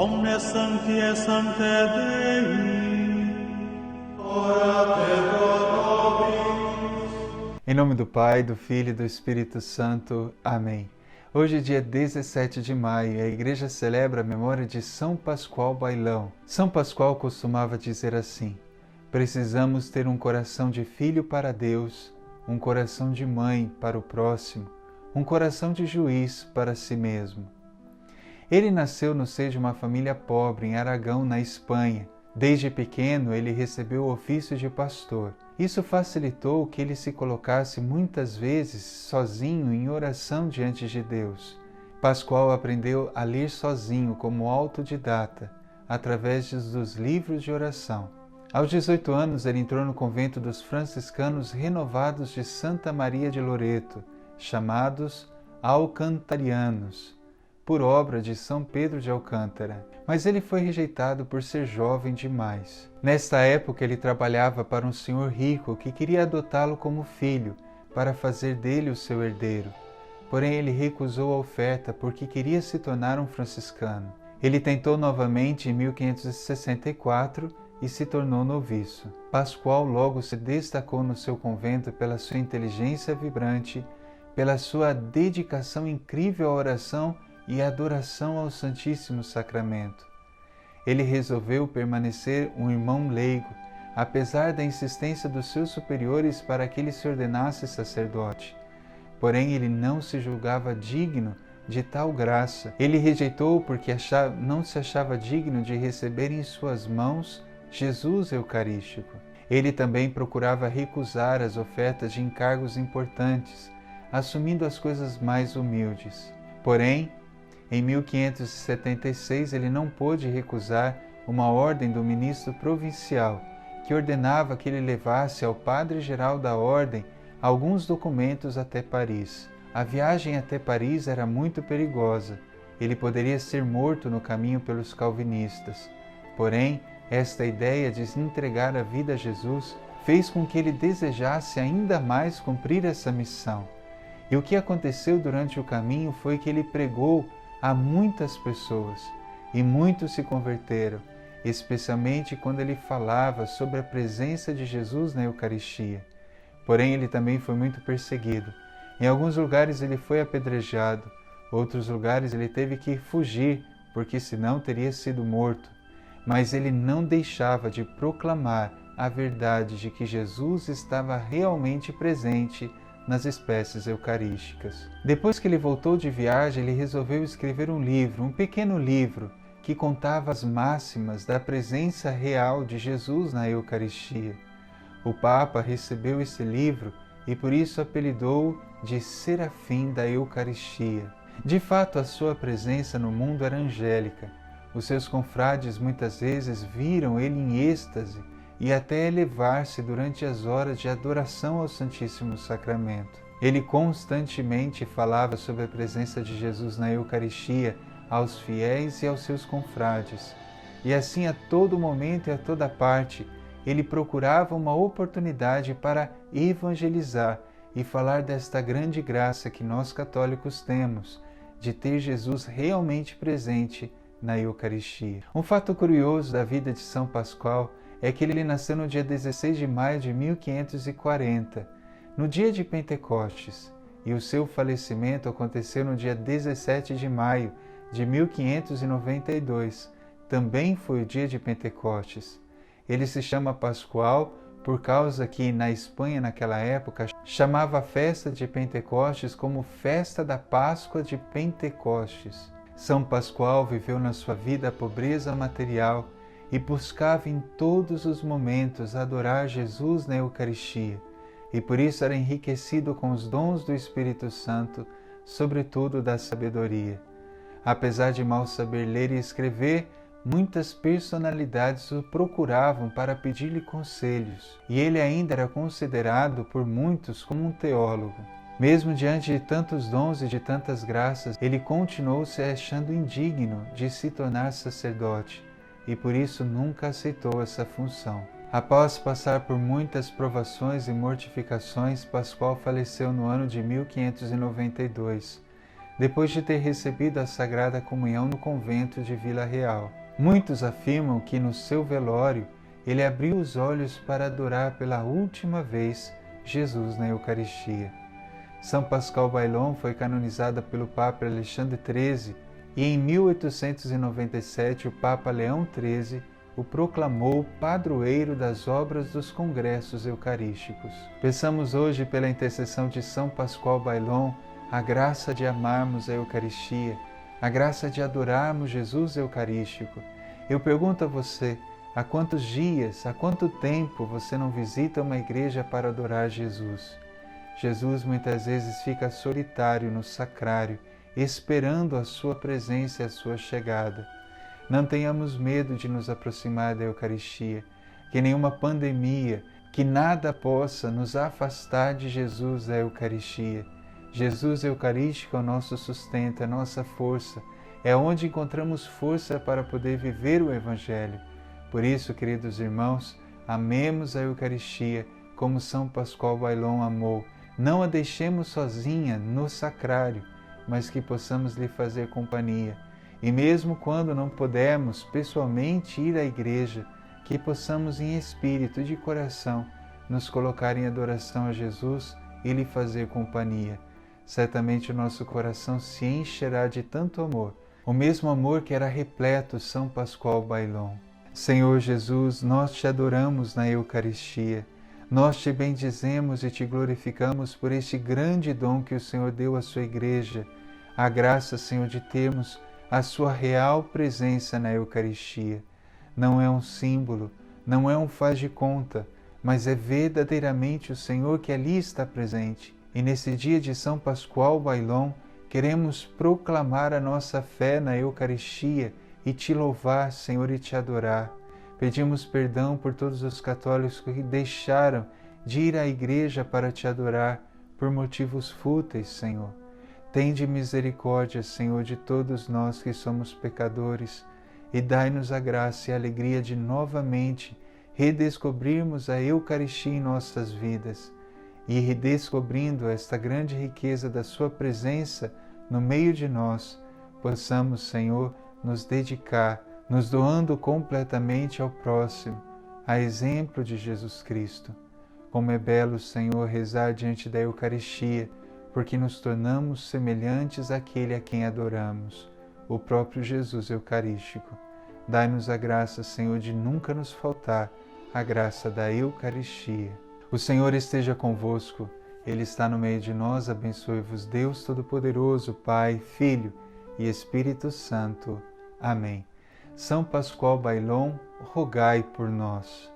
omnes sancti sancte Dei, ora et pro nobis. Em nome do Pai, do Filho e do Espírito Santo. Amém. Hoje é dia 17 de maio e a igreja celebra a memória de São Pascoal Bailão. São Pascoal costumava dizer assim: precisamos ter um coração de filho para Deus, um coração de mãe para o próximo, um coração de juiz para si mesmo. Ele nasceu no seio de uma família pobre em Aragão, na Espanha. Desde pequeno, ele recebeu o ofício de pastor. Isso facilitou que ele se colocasse muitas vezes sozinho em oração diante de Deus. Pascoal aprendeu a ler sozinho como autodidata, através dos livros de oração. Aos 18 anos, ele entrou no convento dos franciscanos renovados de Santa Maria de Loreto, chamados Alcantarianos, por obra de São Pedro de Alcântara. Mas ele foi rejeitado por ser jovem demais. Nesta época, ele trabalhava para um senhor rico que queria adotá-lo como filho, para fazer dele o seu herdeiro. Porém, ele recusou a oferta porque queria se tornar um franciscano. Ele tentou novamente em 1564 e se tornou noviço. Pascoal logo se destacou no seu convento pela sua inteligência vibrante, pela sua dedicação incrível à oração e adoração ao Santíssimo Sacramento. Ele resolveu permanecer um irmão leigo, apesar da insistência dos seus superiores para que ele se ordenasse sacerdote. Porém, ele não se julgava digno de tal graça. Ele rejeitou porque não se achava digno de receber em suas mãos Jesus Eucarístico. Ele também procurava recusar as ofertas de encargos importantes, assumindo as coisas mais humildes. Porém, em 1576, ele não pôde recusar uma ordem do ministro provincial, que ordenava que ele levasse ao padre-geral da ordem alguns documentos até Paris. A viagem até Paris era muito perigosa. Ele poderia ser morto no caminho pelos calvinistas. Porém, esta ideia de entregar a vida a Jesus fez com que ele desejasse ainda mais cumprir essa missão. E o que aconteceu durante o caminho foi que ele pregou a muitas pessoas, e muitos se converteram, especialmente quando ele falava sobre a presença de Jesus na Eucaristia. Porém, ele também foi muito perseguido. Em alguns lugares ele foi apedrejado, outros lugares ele teve que fugir, porque senão teria sido morto. Mas ele não deixava de proclamar a verdade de que Jesus estava realmente presente nas espécies eucarísticas. Depois que ele voltou de viagem, ele resolveu escrever um livro, um pequeno livro, que contava as máximas da presença real de Jesus na Eucaristia. O Papa recebeu esse livro e por isso apelidou de Serafim da Eucaristia. De fato, a sua presença no mundo era angélica. Os seus confrades muitas vezes viram ele em êxtase e até elevar-se durante as horas de adoração ao Santíssimo Sacramento. Ele constantemente falava sobre a presença de Jesus na Eucaristia aos fiéis e aos seus confrades. E assim, a todo momento e a toda parte, ele procurava uma oportunidade para evangelizar e falar desta grande graça que nós católicos temos, de ter Jesus realmente presente na Eucaristia. Um fato curioso da vida de São Pascoal é que ele nasceu no dia 16 de maio de 1540, no dia de Pentecostes, e o seu falecimento aconteceu no dia 17 de maio de 1592, também foi o dia de Pentecostes. Ele se chama Pascoal por causa que, na Espanha naquela época, chamava a festa de Pentecostes como Festa da Páscoa de Pentecostes. São Pascoal viveu na sua vida a pobreza material e buscava em todos os momentos adorar Jesus na Eucaristia, e por isso era enriquecido com os dons do Espírito Santo, sobretudo da sabedoria. Apesar de mal saber ler e escrever, muitas personalidades o procuravam para pedir-lhe conselhos, e ele ainda era considerado por muitos como um teólogo. Mesmo diante de tantos dons e de tantas graças, ele continuou se achando indigno de se tornar sacerdote, e por isso nunca aceitou essa função. Após passar por muitas provações e mortificações, Pascoal faleceu no ano de 1592. depois de ter recebido a Sagrada Comunhão no convento de Vila Real. Muitos afirmam que no seu velório ele abriu os olhos para adorar pela última vez Jesus na Eucaristia. São Pascoal Bailón foi canonizada pelo Papa Alexandre XIII e em 1897 o Papa Leão XIII o proclamou padroeiro das obras dos congressos eucarísticos. Peçamos hoje, pela intercessão de São Pascoal Bailón, a graça de amarmos a Eucaristia, a graça de adorarmos Jesus Eucarístico. Eu pergunto a você, há quantos dias, há quanto tempo você não visita uma igreja para adorar Jesus? Jesus muitas vezes fica solitário no sacrário, esperando a sua presença e a sua chegada. Não tenhamos medo de nos aproximar da Eucaristia, que nenhuma pandemia, que nada possa nos afastar de Jesus da Eucaristia. Jesus Eucarístico é o nosso sustento, é a nossa força, é onde encontramos força para poder viver o Evangelho. Por isso, queridos irmãos, amemos a Eucaristia como São Pascoal Bailón amou. Não a deixemos sozinha no sacrário, mas que possamos lhe fazer companhia. E mesmo quando não pudermos pessoalmente ir à igreja, que possamos em espírito e de coração nos colocar em adoração a Jesus e lhe fazer companhia. Certamente o nosso coração se encherá de tanto amor, o mesmo amor que era repleto São Pascoal Bailón. Senhor Jesus, nós te adoramos na Eucaristia. Nós te bendizemos e te glorificamos por este grande dom que o Senhor deu à sua igreja. A graça, Senhor, de termos a sua real presença na Eucaristia. Não é um símbolo, não é um faz de conta, mas é verdadeiramente o Senhor que ali está presente. E nesse dia de São Pascoal Bailón, queremos proclamar a nossa fé na Eucaristia e te louvar, Senhor, e te adorar. Pedimos perdão por todos os católicos que deixaram de ir à igreja para te adorar por motivos fúteis, Senhor. Tende misericórdia, Senhor, de todos nós que somos pecadores e dai-nos a graça e a alegria de novamente redescobrirmos a Eucaristia em nossas vidas e redescobrindo esta grande riqueza da sua presença no meio de nós, possamos, Senhor, nos dedicar, nos doando completamente ao próximo, a exemplo de Jesus Cristo. Como é belo, Senhor, rezar diante da Eucaristia, porque nos tornamos semelhantes àquele a quem adoramos, o próprio Jesus Eucarístico. Dai-nos a graça, Senhor, de nunca nos faltar a graça da Eucaristia. O Senhor esteja convosco, Ele está no meio de nós, abençoe-vos Deus Todo-Poderoso, Pai, Filho e Espírito Santo. Amém. São Pascoal Bailón, rogai por nós.